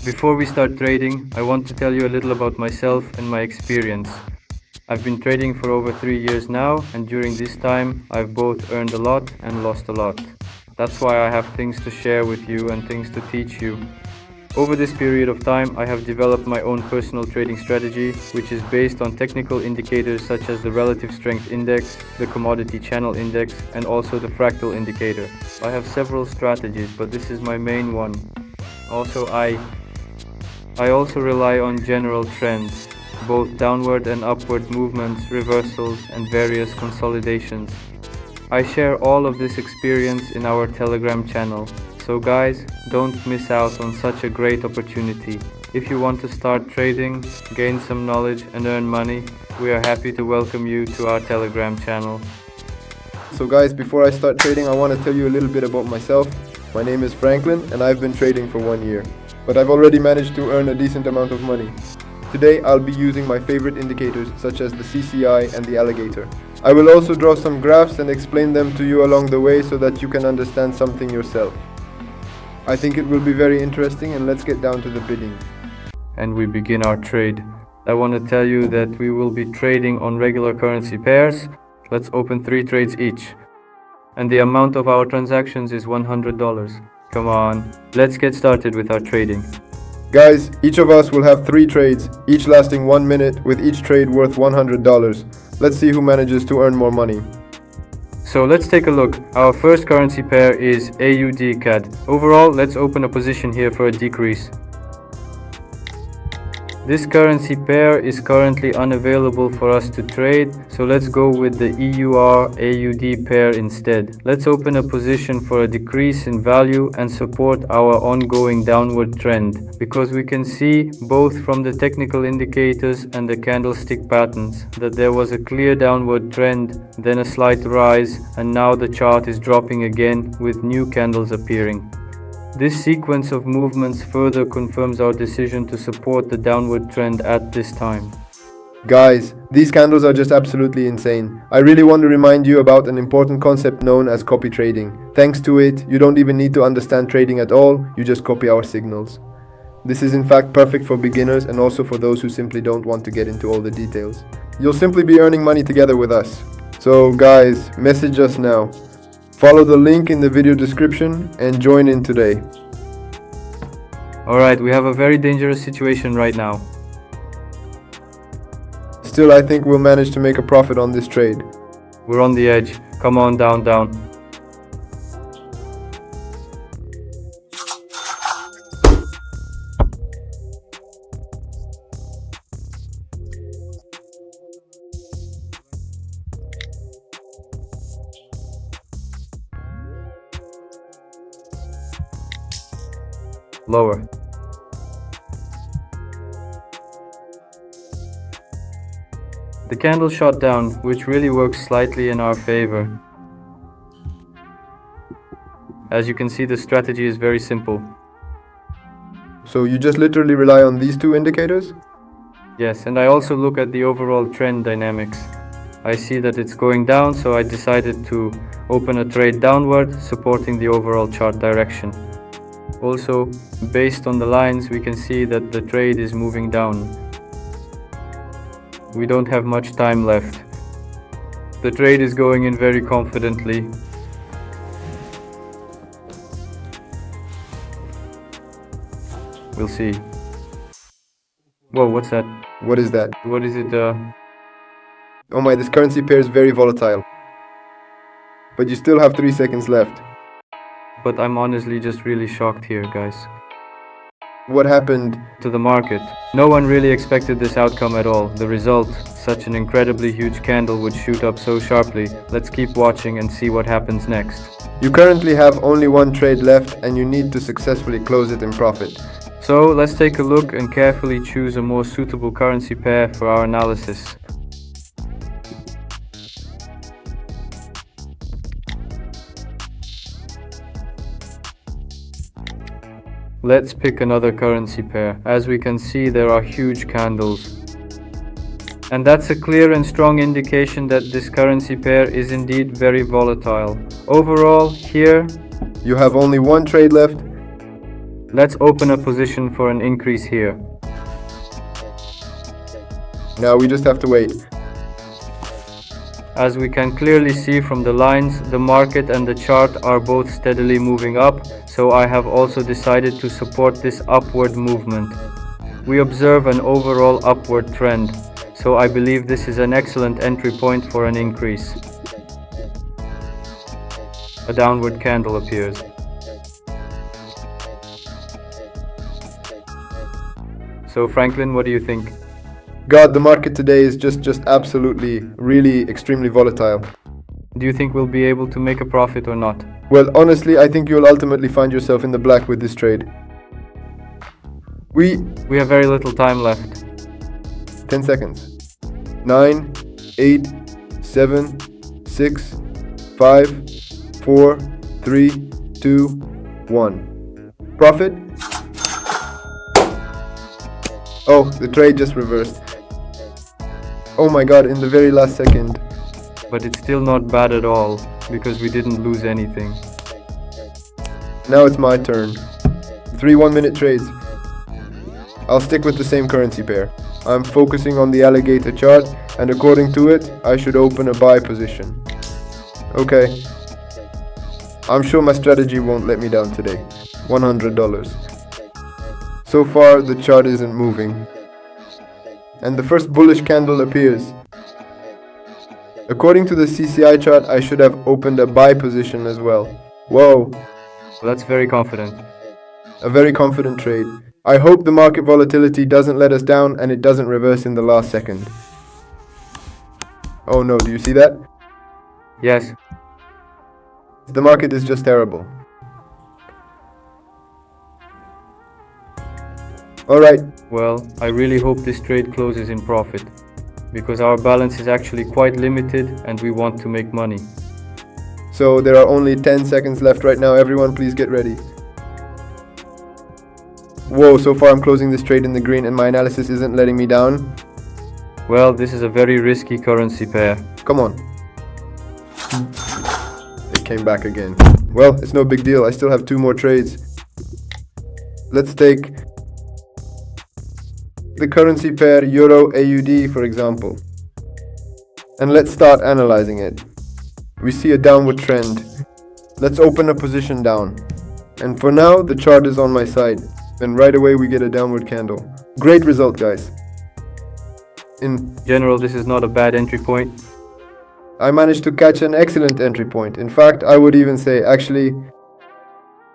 Before we start trading, I want to tell you a little about myself and my experience. I've been trading for over 3 years now, and during this time, I've both earned a lot and lost a lot. That's why I have things to share with you and things to teach you. Over this period of time, I have developed my own personal trading strategy, which is based on technical indicators such as the relative strength index, the commodity channel index, and also the fractal indicator. I have several strategies, but this is my main one. Also, I also rely on general trends, both downward and upward movements, reversals, and various consolidations. I share all of this experience in our Telegram channel. So guys, don't miss out on such a great opportunity. If you want to start trading, gain some knowledge and earn money, we are happy to welcome you to our Telegram channel. So guys, before I start trading, I want to tell you a little bit about myself. My name is Franklin and I've been trading for 1 year. But I've already managed to earn a decent amount of money. Today I'll be using my favorite indicators such as the CCI and the alligator. I will also draw some graphs and explain them to you along the way so that you can understand something yourself. I think it will be very interesting, and let's get down to the bidding. And we begin our trade. I want to tell you that we will be trading on regular currency pairs. Let's open 3 trades each. And the amount of our transactions is $100. Come on, let's get started with our trading. Guys, each of us will have 3 trades, each lasting 1 minute, with each trade worth $100. Let's see who manages to earn more money. So let's take a look. Our first currency pair is AUD CAD. Overall, let's open a position here for a decrease. This currency pair is currently unavailable for us to trade, so let's go with the EUR AUD pair instead. Let's open a position for a decrease in value and support our ongoing downward trend, because we can see both from the technical indicators and the candlestick patterns that there was a clear downward trend, then a slight rise, and now the chart is dropping again with new candles appearing. This sequence of movements further confirms our decision to support the downward trend at this time. Guys, these candles are just absolutely insane. I really want to remind you about an important concept known as copy trading. Thanks to it, you don't even need to understand trading at all, you just copy our signals. This is in fact perfect for beginners and also for those who simply don't want to get into all the details. You'll simply be earning money together with us. So guys, message us now. Follow the link in the video description and join in today. Alright, we have a very dangerous situation right now. Still, I think we'll manage to make a profit on this trade. We're on the edge. Come on, down, down. Lower. The candle shot down, which really works slightly in our favor. As you can see, the strategy is very simple. So you just literally rely on these 2 indicators? Yes, and I also look at the overall trend dynamics. I see that it's going down, so I decided to open a trade downward, supporting the overall chart direction. Also, based on the lines, we can see that the trade is moving down. We don't have much time left. The trade is going in very confidently. We'll see. Whoa, what's that? What is that? What is it? Oh my, this currency pair is very volatile. But you still have 3 seconds left. But I'm honestly just really shocked here, guys. What happened to the market? No one really expected this outcome at all. The result, such an incredibly huge candle would shoot up so sharply. Let's keep watching and see what happens next. You currently have only 1 trade left and you need to successfully close it in profit. So let's take a look and carefully choose a more suitable currency pair for our analysis. Let's pick another currency pair. As we can see, there are huge candles. And that's a clear and strong indication that this currency pair is indeed very volatile. Overall, here, you have only 1 trade left Let's open a position for an increase here. Now we just have to wait. As we can clearly see from the lines, the market and the chart are both steadily moving up, so I have also decided to support this upward movement. We observe an overall upward trend, so I believe this is an excellent entry point for an increase. A downward candle appears. So Franklin, what do you think? God, the market today is just absolutely, really extremely volatile. Do you think we'll be able to make a profit or not? Well, honestly, I think you'll ultimately find yourself in the black with this trade. We have very little time left. 10 seconds. 9, 8, 7, 6, 5, 4, 3, 2, 1. Profit? Oh, the trade just reversed. Oh my god, in the very last second. But it's still not bad at all, because we didn't lose anything. Now it's my turn. 3 1-minute trades. I'll stick with the same currency pair. I'm focusing on the alligator chart, and according to it, I should open a buy position. Okay. I'm sure my strategy won't let me down today. $100. So far, the chart isn't moving. And the first bullish candle appears. According to the CCI chart, I should have opened a buy position as well. Whoa. That's very confident. A very confident trade. I hope the market volatility doesn't let us down and it doesn't reverse in the last second. Oh no, do you see that? Yes. The market is just terrible. Alright. Well, I really hope this trade closes in profit, because our balance is actually quite limited and we want to make money. So there are only 10 seconds left right now. Everyone, please get ready. Whoa, so far I'm closing this trade in the green and my analysis isn't letting me down. Well, this is a very risky currency pair. Come on. It came back again. Well, it's no big deal. I still have 2 more trades. Let's take the currency pair Euro AUD, for example. And let's start analyzing it. We see a downward trend. Let's open a position down. And for now, the chart is on my side. And right away we get a downward candle. Great result, guys. In general, this is not a bad entry point. I managed to catch an excellent entry point. In fact, I would even say, actually,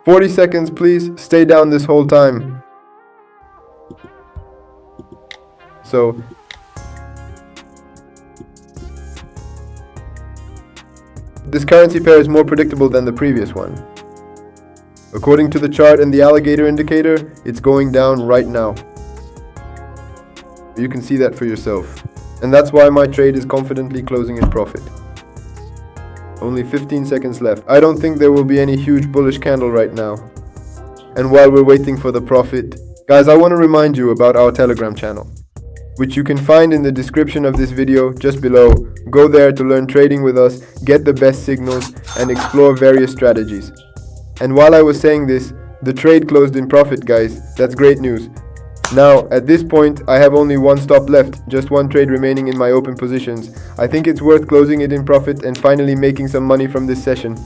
40 seconds, please. Stay down this whole time. So, this currency pair is more predictable than the previous one. According to the chart and the alligator indicator, it's going down right now. You can see that for yourself. And that's why my trade is confidently closing in profit. Only 15 seconds left. I don't think there will be any huge bullish candle right now. And while we're waiting for the profit, guys, I want to remind you about our Telegram channel, which you can find in the description of this video just below. Go there to learn trading with us, get the best signals, and explore various strategies. And while I was saying this, the trade closed in profit, guys. That's great news. Now, at this point, I have only 1 stop left, just 1 trade remaining in my open positions. I think it's worth closing it in profit and finally making some money from this session.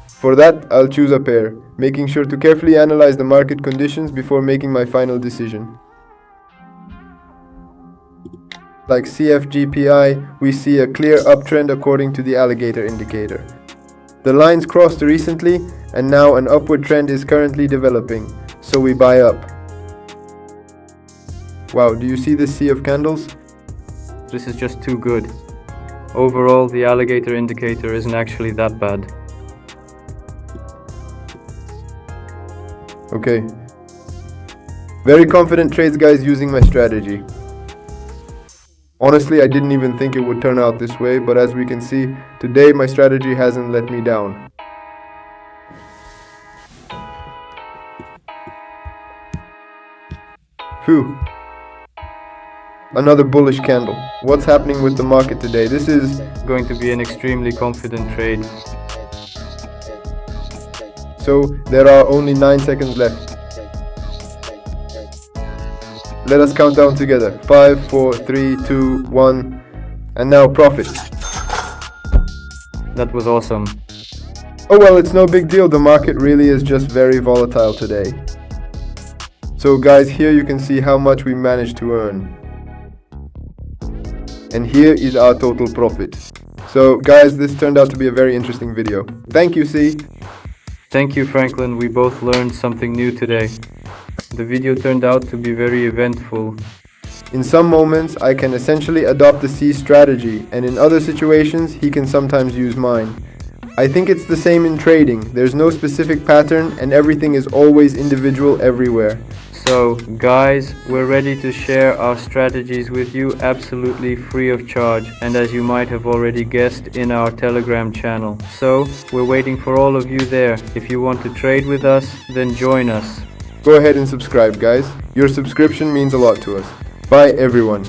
For that, I'll choose a pair, making sure to carefully analyze the market conditions before making my final decision. Like CFGPI, we see a clear uptrend according to the alligator indicator. The lines crossed recently, and now an upward trend is currently developing, so we buy up. Wow, do you see this sea of candles? This is just too good. Overall, the alligator indicator isn't actually that bad. Okay. Very confident trades, guys, using my strategy. Honestly, I didn't even think it would turn out this way, but as we can see, today my strategy hasn't let me down. Phew. Another bullish candle. What's happening with the market today? This is going to be an extremely confident trade. So there are only 9 seconds left. Let us count down together. 5, 4, 3, 2, 1. And now profit. That was awesome. Oh well, it's no big deal. The market really is just very volatile today. So guys, here you can see how much we managed to earn. And here is our total profit. So guys, this turned out to be a very interesting video. Thank you, C. Thank you, Franklin. We both learned something new today. The video turned out to be very eventful. In some moments, I can essentially adopt the C strategy, and in other situations, he can sometimes use mine. I think it's the same in trading. There's no specific pattern, and everything is always individual everywhere. So, guys, we're ready to share our strategies with you absolutely free of charge, and as you might have already guessed, in our Telegram channel. So, we're waiting for all of you there. If you want to trade with us, then join us. Go ahead and subscribe, guys. Your subscription means a lot to us. Bye, everyone.